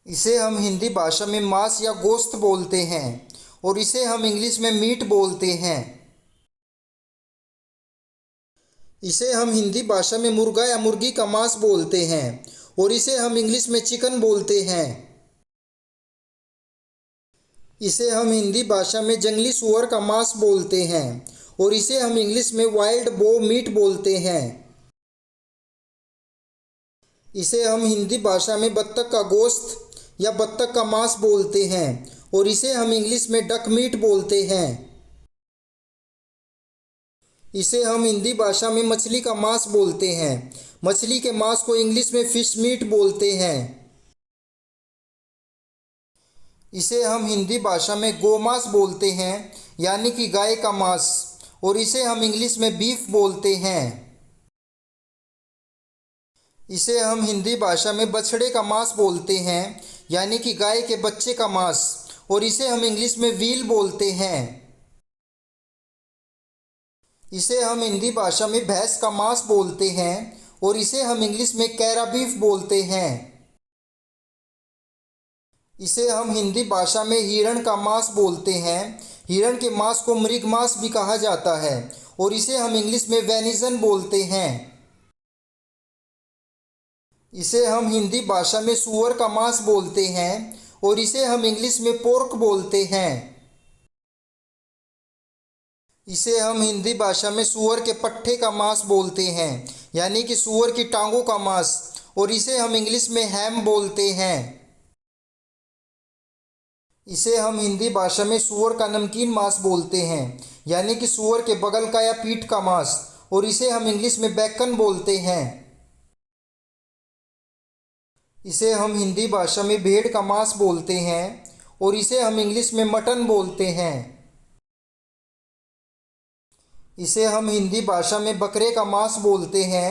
इसे हम हिंदी भाषा में मांस या गोश्त बोलते हैं और इसे हम इंग्लिश में मीट बोलते हैं। इसे हम हिंदी भाषा में मुर्गा या मुर्गी का मांस बोलते हैं और इसे हम इंग्लिश में चिकन बोलते हैं। इसे हम हिंदी भाषा में जंगली सूअर का मांस बोलते हैं और इसे हम इंग्लिश में वाइल्ड बो मीट बोलते हैं। इसे हम हिंदी भाषा में बत्तख का गोश्त या बत्तख का मांस बोलते हैं और इसे हम इंग्लिश में डक मीट बोलते हैं। इसे हम हिंदी भाषा में मछली का मांस बोलते हैं। मछली के मांस को इंग्लिश में फिश मीट बोलते हैं। इसे हम हिंदी भाषा में गोमांस बोलते हैं यानी कि गाय का मांस और इसे हम इंग्लिश में बीफ बोलते हैं। इसे हम हिंदी भाषा में बछड़े का मांस बोलते हैं यानी कि गाय के बच्चे का मांस और इसे हम इंग्लिश में व्हील बोलते हैं। इसे हम हिंदी भाषा में भैंस का मांस बोलते हैं और इसे हम इंग्लिश में कैरा बीफ बोलते हैं। इसे हम हिंदी भाषा में हिरण का मांस बोलते हैं। हिरण के मांस को मृग मांस भी कहा जाता है और इसे हम इंग्लिश में वेनिजन बोलते हैं। इसे हम हिंदी भाषा में सूअर का मांस बोलते हैं और इसे हम इंग्लिश में पोर्क बोलते हैं। इसे हम हिंदी भाषा में सूअर के पट्ठे का मांस बोलते हैं यानी कि सूअर की टांगों का मांस और इसे हम इंग्लिश में हैम बोलते हैं। इसे हम हिंदी भाषा में सूअर का नमकीन मांस बोलते हैं यानी कि सूअर के बगल का या पीठ का मांस और इसे हम इंग्लिश में बैकन बोलते हैं। इसे हम हिंदी भाषा में भेड़ का मांस बोलते हैं और इसे हम इंग्लिश में मटन बोलते हैं। इसे हम हिंदी भाषा में बकरे का मांस बोलते हैं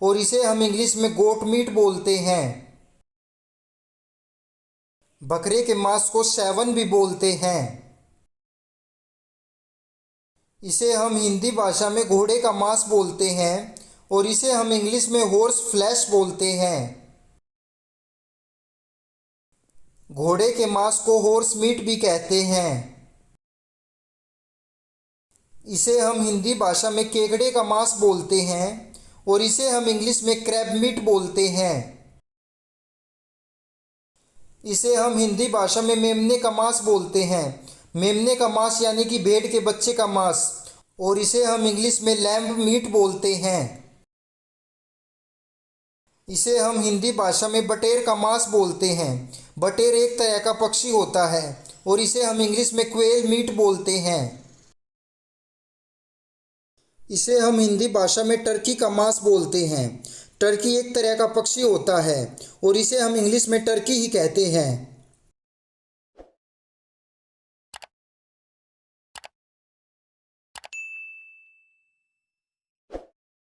और इसे हम इंग्लिश में गोट मीट बोलते हैं। बकरे के मांस को सैवन भी बोलते हैं। इसे हम हिंदी भाषा में घोड़े का मांस बोलते हैं और इसे हम इंग्लिश में हॉर्स फ्लैश बोलते हैं। घोड़े के मांस को हॉर्स मीट भी कहते हैं। इसे हम हिंदी भाषा में केकड़े का मांस बोलते हैं और इसे हम इंग्लिश में क्रैब मीट बोलते हैं। इसे हम हिंदी भाषा में मेमने का मांस बोलते हैं। मेमने का मांस यानी कि भेड़ के बच्चे का मांस और इसे हम इंग्लिश में लैम्ब मीट बोलते हैं। इसे हम हिंदी भाषा में बटेर का मांस बोलते हैं। बटेर एक तरह का पक्षी होता है और इसे हम इंग्लिश में क्वेल मीट बोलते हैं। इसे हम हिंदी भाषा में टर्की का मांस बोलते हैं। टर्की एक तरह का पक्षी होता है और इसे हम इंग्लिश में टर्की ही कहते हैं।